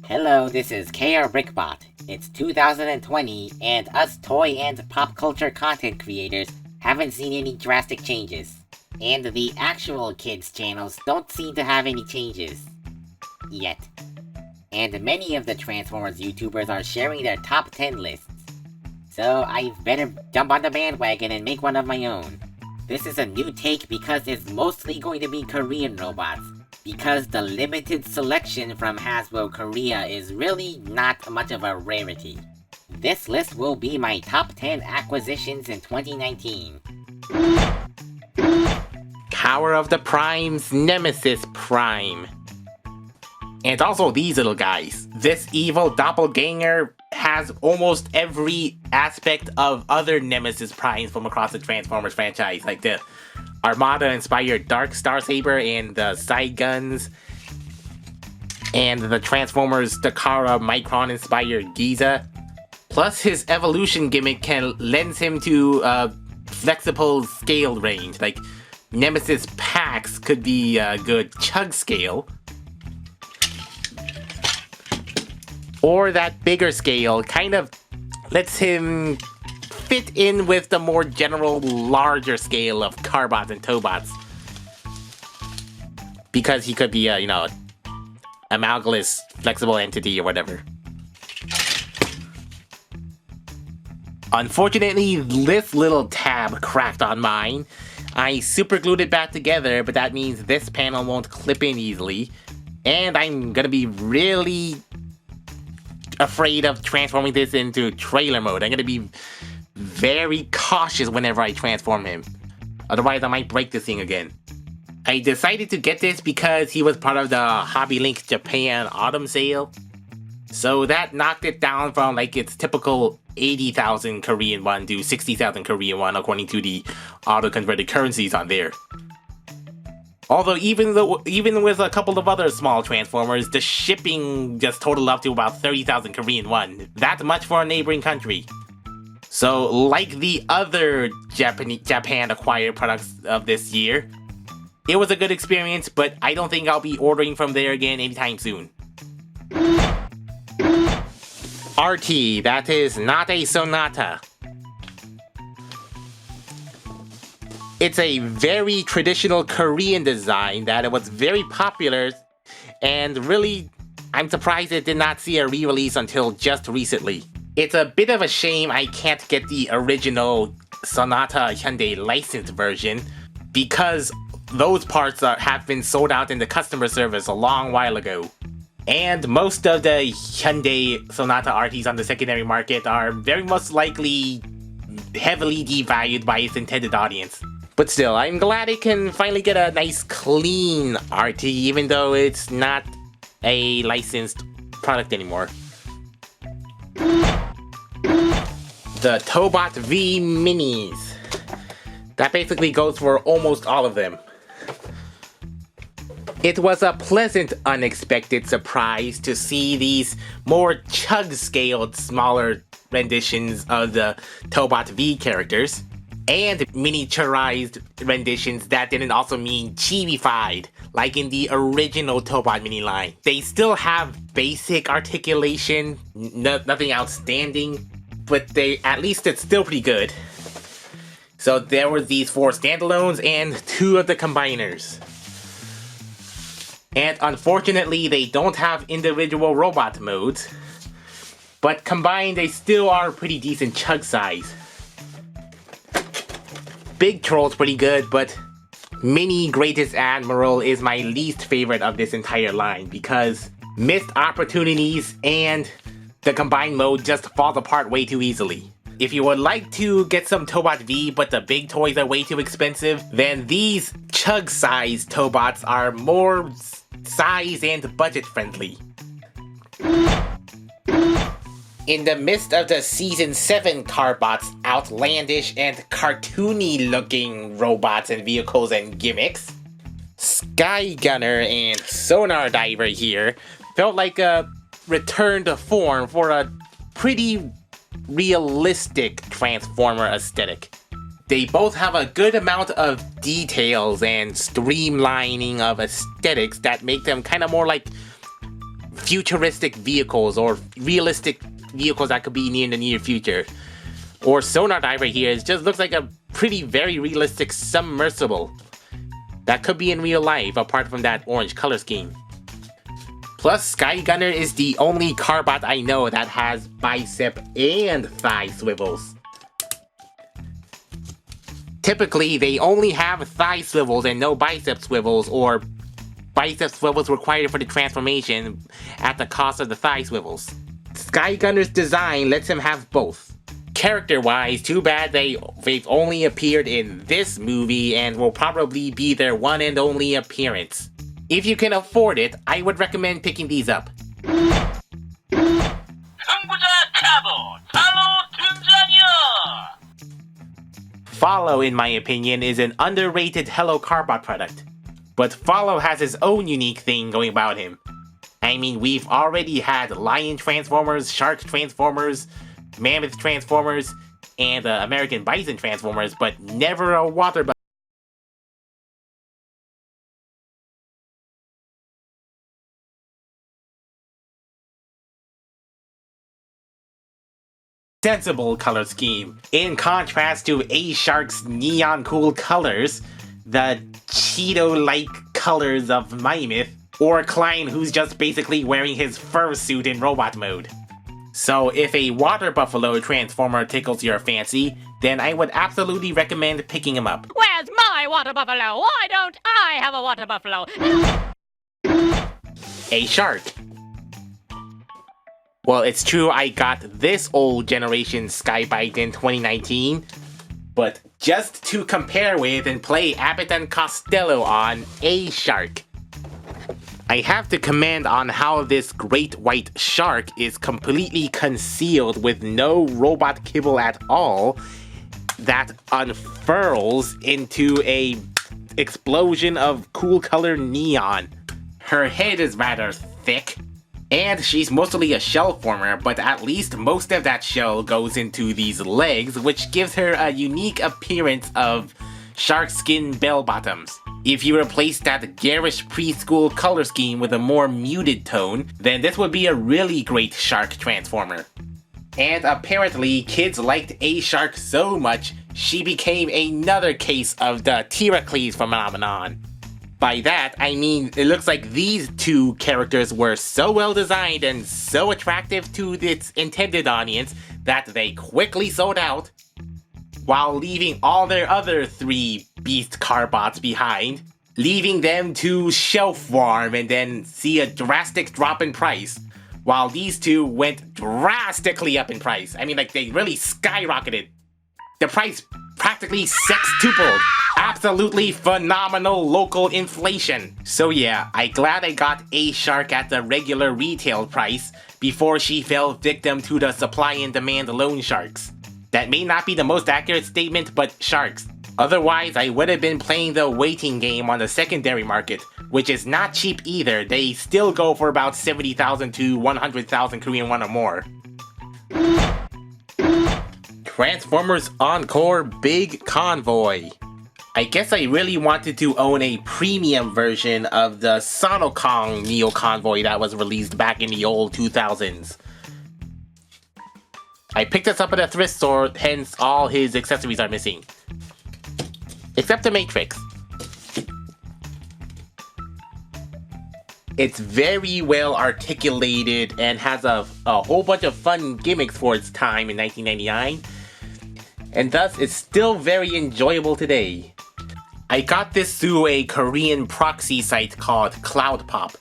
Hello, this is KRBrickBot. It's 2020, and us toy and pop culture content creators haven't seen any drastic changes. And the actual kids' channels don't seem to have any changes. Yet. And many of the Transformers YouTubers are sharing their top 10 lists. So I better jump on the bandwagon and make one of my own. This is a new take because it's mostly going to be Korean robots, because the limited selection from Hasbro Korea is really not much of a rarity. This list will be my top 10 acquisitions in 2019. Power of the Primes, Nemesis Prime. And also these little guys. This evil doppelganger has almost every aspect of other Nemesis Primes from across the Transformers franchise, like the Armada-inspired Dark Starsaber and the side guns, and the Transformers Takara Micron-inspired Giza. Plus, his evolution gimmick lends him to flexible scale range, like Nemesis Pax could be a good chug scale. Or that bigger scale kind of lets him fit in with the more general, larger scale of Carbots and Tobots. Because he could be a, amalgamous, flexible entity or whatever. Unfortunately, this little tab cracked on mine. I super glued it back together, but that means this panel won't clip in easily. And I'm gonna be really afraid of transforming this into trailer mode. I'm gonna be very cautious whenever I transform him. Otherwise, I might break this thing again. I decided to get this because he was part of the Hobby Link Japan autumn sale. So that knocked it down from like its typical 80,000 Korean won to 60,000 Korean won according to the auto-converted currencies on there. Although even with a couple of other small Transformers, the shipping just totaled up to about 30,000 Korean won. That's much for a neighboring country. So, like the other Japan-acquired products of this year, it was a good experience, but I don't think I'll be ordering from there again anytime soon. RT, that is not a Sonata. It's a very traditional Korean design that was very popular, and really, I'm surprised it did not see a re-release until just recently. It's a bit of a shame I can't get the original Sonata Hyundai licensed version, because those parts have been sold out in the customer service a long while ago. And most of the Hyundai Sonata RTs on the secondary market are very most likely heavily devalued by its intended audience. But still, I'm glad it can finally get a nice clean RT, even though it's not a licensed product anymore. The Tobots V Minis. That basically goes for almost all of them. It was a pleasant, unexpected surprise to see these more chug-scaled, smaller renditions of the Tobots V characters, and miniaturized renditions that didn't also mean chibi-fied, like in the original Tobot Mini line. They still have basic articulation, nothing outstanding, but at least it's still pretty good. So there were these 4 standalones and 2 of the combiners. And unfortunately, they don't have individual robot modes, but combined, they still are pretty decent chug size. Big Troll's pretty good, but Mini Greatest Admiral is my least favorite of this entire line because missed opportunities and the combined mode just falls apart way too easily. If you would like to get some Tobot V but the big toys are way too expensive, then these chug-sized Tobots are more size and budget friendly. In the midst of the Season 7 Carbots' outlandish and cartoony looking robots and vehicles and gimmicks, Sky Gunner and Sonar Diver here felt like a return to form for a pretty realistic Transformer aesthetic. They both have a good amount of details and streamlining of aesthetics that make them kind of more like futuristic vehicles or realistic vehicles that could be in the near future. Or sonar diver here, it just looks like a very realistic submersible that could be in real life apart from that orange color scheme. Plus, Sky Gunner is the only Carbot I know that has bicep and thigh swivels. Typically, they only have thigh swivels and no bicep swivels, or bicep swivels required for the transformation at the cost of the thigh swivels. Sky Gunner's design lets him have both. Character-wise, too bad they've only appeared in this movie and will probably be their one and only appearance. If you can afford it, I would recommend picking these up. Follow, in my opinion, is an underrated 헬로카봇 product. But Follow has his own unique thing going about him. I mean, we've already had lion transformers, shark transformers, mammoth transformers, and American bison transformers, but never a water buffalo. Sensible color scheme. In contrast to A-Shark's neon cool colors, the Cheeto-like colors of Mammoth, or Klein, who's just basically wearing his fursuit in robot mode. So if a water buffalo transformer tickles your fancy, then I would absolutely recommend picking him up. Where's my water buffalo? Why don't I have a water buffalo? A shark. Well, it's true I got this old generation Skybite in 2019, but just to compare with and play Abbott and Costello on A Shark. I have to comment on how this great white shark is completely concealed with no robot kibble at all that unfurls into a explosion of cool color neon. Her head is rather thick, and she's mostly a shell former, but at least most of that shell goes into these legs, which gives her a unique appearance of shark skin bell bottoms. If you replace that garish preschool color scheme with a more muted tone, then this would be a really great shark transformer. And apparently, kids liked A-Shark so much, she became another case of the Tyracles phenomenon. By that, I mean, it looks like these two characters were so well designed and so attractive to its intended audience that they quickly sold out, while leaving all their other three Beast Carbots behind, leaving them to shelf farm and then see a drastic drop in price, while these two went drastically up in price. I mean, like, they really skyrocketed. The price practically sextupled. Absolutely phenomenal local inflation. So yeah, I'm glad I got A-Shark at the regular retail price before she fell victim to the supply and demand loan sharks. That may not be the most accurate statement, but sharks. Otherwise, I would have been playing the waiting game on the secondary market, which is not cheap either. They still go for about 70,000 to 100,000 Korean won or more. Transformers Encore Big Convoy. I guess I really wanted to own a premium version of the Sonokong NeoConvoy that was released back in the old 2000s. I picked this up at a thrift store, hence all his accessories are missing. Except the Matrix. It's very well articulated and has a whole bunch of fun gimmicks for its time in 1999. And thus, it's still very enjoyable today. I got this through a Korean proxy site called Cloudpop.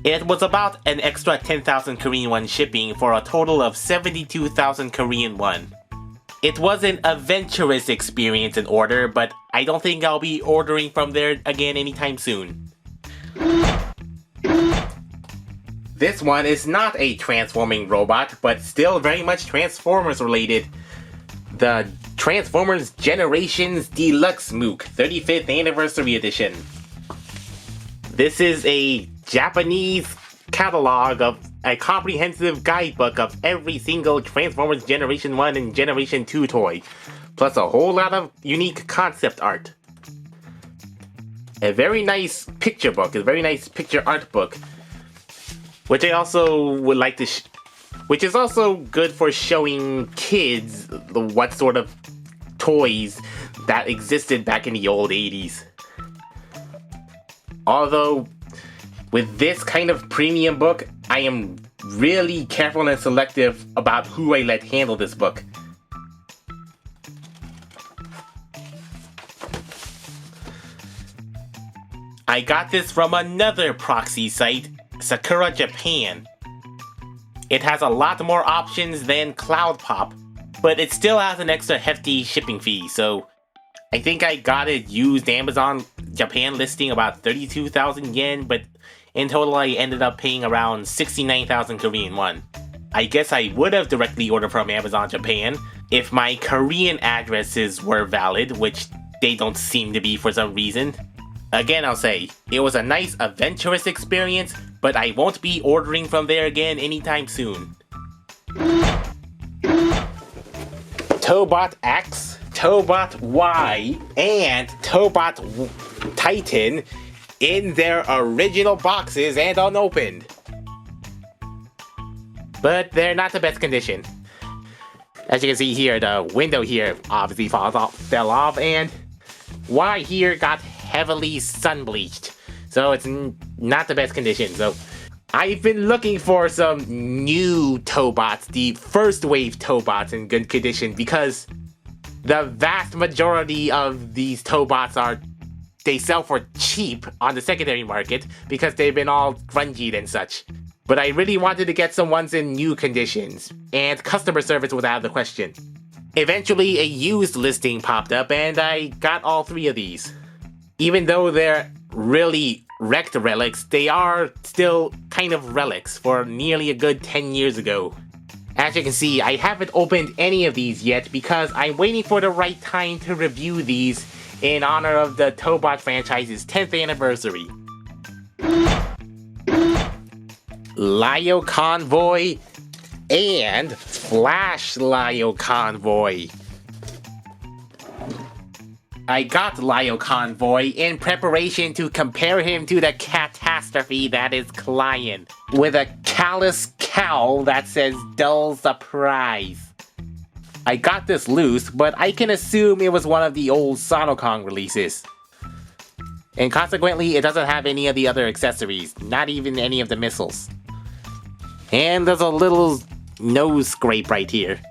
It was about an extra 10,000 Korean won shipping for a total of 72,000 Korean won. It was an adventurous experience in order, but I don't think I'll be ordering from there again anytime soon. This one is not a transforming robot, but still very much Transformers related. The Transformers Generations Deluxe MOOC 35th Anniversary Edition. This is a Japanese catalog of a comprehensive guidebook of every single Transformers Generation 1 and Generation 2 toy, plus a whole lot of unique concept art. A very nice picture book, a very nice picture art book. which I also would like to which is also good for showing kids what sort of toys that existed back in the old 80s. Although, with this kind of premium book, I am really careful and selective about who I let handle this book. I got this from another proxy site, Sakura Japan. It has a lot more options than Cloud Pop, but it still has an extra hefty shipping fee, so I think I got it used Amazon Japan listing about 32,000 yen, but in total I ended up paying around 69,000 Korean won. I guess I would have directly ordered from Amazon Japan if my Korean addresses were valid, which they don't seem to be for some reason. Again, I'll say, it was a nice adventurous experience, but I won't be ordering from there again anytime soon. Tobot X, Tobot Y, and Tobot Titan in their original boxes and unopened. But they're not the best condition. As you can see here, the window here obviously fell off, and Y here got heavily sun bleached, so it's not the best condition. So I've been looking for some new Tobots, the first wave Tobots in good condition, because the vast majority of these Tobots they sell for cheap on the secondary market because they've been all grungied and such. But I really wanted to get some ones in new conditions, and customer service was out of the question. Eventually a used listing popped up and I got all three of these. Even though they're really wrecked relics, they are still kind of relics for nearly a good 10 years ago. As you can see, I haven't opened any of these yet because I'm waiting for the right time to review these in honor of the Tobot franchise's 10th anniversary. Lyall Convoy and Flash Lyall Convoy. I got Lyall Convoy in preparation to compare him to the catastrophe that is Client, with a callous cowl that says dull surprise. I got this loose, but I can assume it was one of the old Sonokong releases. And consequently, it doesn't have any of the other accessories, not even any of the missiles. And there's a little nose scrape right here.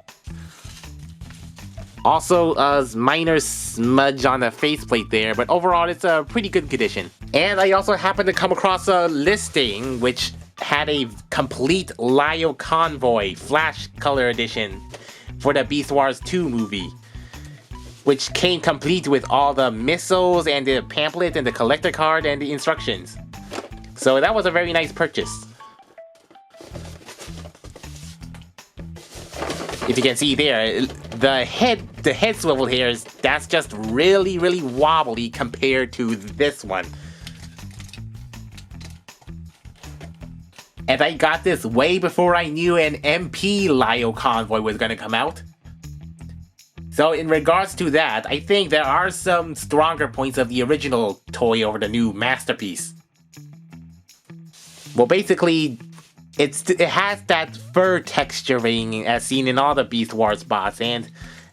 Also, a minor smudge on the faceplate there, but overall it's a pretty good condition. And I also happened to come across a listing which had a complete Lyall Convoy Flash Color Edition for the Beast Wars 2 movie, which came complete with all the missiles and the pamphlet and the collector card and the instructions. So that was a very nice purchase. If you can see there, the head swivel here that's just really wobbly compared to this one. And I got this way before I knew an MP Lyall Convoy was gonna come out. So in regards to that, I think there are some stronger points of the original toy over the new masterpiece. Well, basically, it has that fur texturing as seen in all the Beast Wars bots, and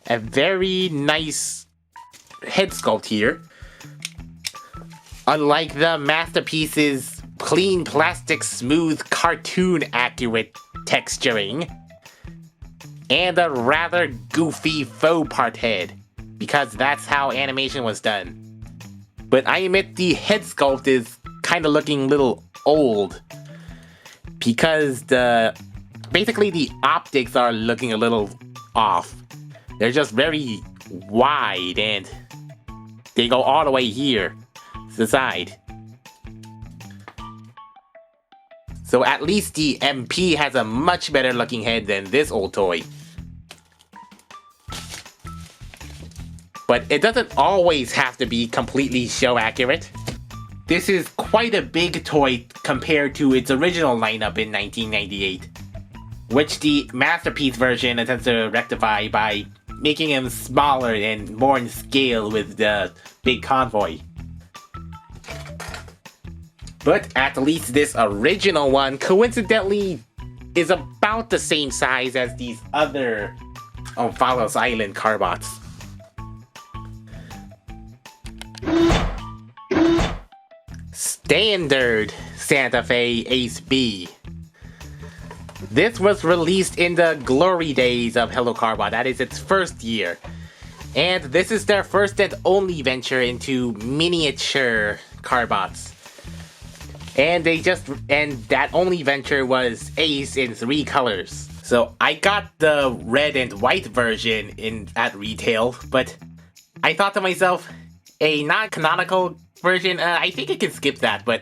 a very nice head sculpt here. Unlike the masterpiece's clean plastic smooth cartoon accurate texturing, and a rather goofy faux part head, because that's how animation was done. But I admit the head sculpt is kind of looking a little old, because basically the optics are looking a little off. They're just very wide and they go all the way here to the side. So at least the MP has a much better looking head than this old toy. But it doesn't always have to be completely show accurate. This is quite a big toy compared to its original lineup in 1998, which the Masterpiece version attempts to rectify by making him smaller and more in scale with the big Convoy. But at least this original one, coincidentally, is about the same size as these other Omphalos Island Carbots. Standard Santa Fe Ace B. This was released in the glory days of Helokarbot, that is its first year. And this is their first and only venture into miniature Carbots. And that only venture was Ace in 3 colors. So I got the red and white version at retail, but I thought to myself, a non-canonical version, I think I can skip that, but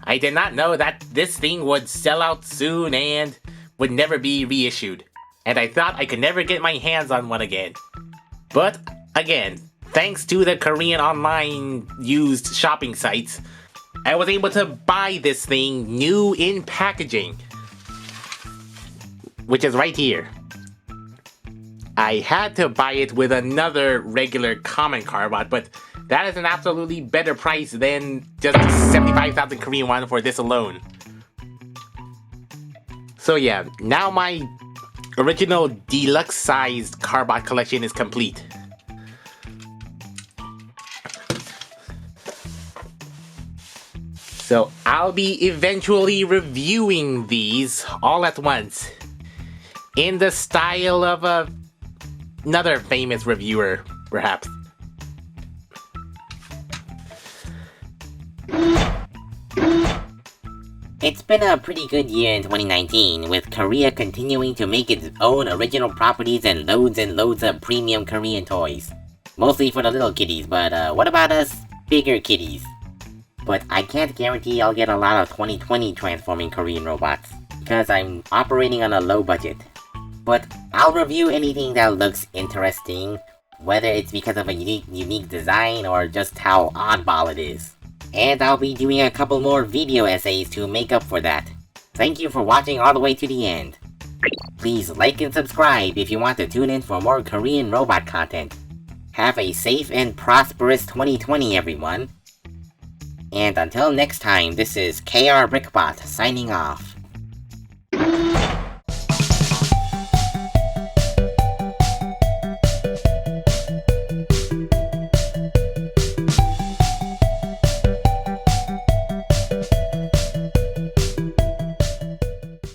I did not know that this thing would sell out soon and would never be reissued. And I thought I could never get my hands on one again. But, again, thanks to the Korean online used shopping sites, I was able to buy this thing new in packaging. Which is right here. I had to buy it with another regular common Carbot, but that is an absolutely better price than just 75,000 Korean won for this alone. So yeah, now my original deluxe sized Carbot collection is complete. So I'll be eventually reviewing these all at once, in the style of another famous reviewer, perhaps. It's been a pretty good year in 2019, with Korea continuing to make its own original properties and loads of premium Korean toys. Mostly for the little kiddies, but what about us bigger kiddies? But I can't guarantee I'll get a lot of 2020 transforming Korean robots, because I'm operating on a low budget. But I'll review anything that looks interesting, whether it's because of a unique design or just how oddball it is. And I'll be doing a couple more video essays to make up for that. Thank you for watching all the way to the end. Please like and subscribe if you want to tune in for more Korean robot content. Have a safe and prosperous 2020, everyone. And until next time, this is KRBrickBot signing off.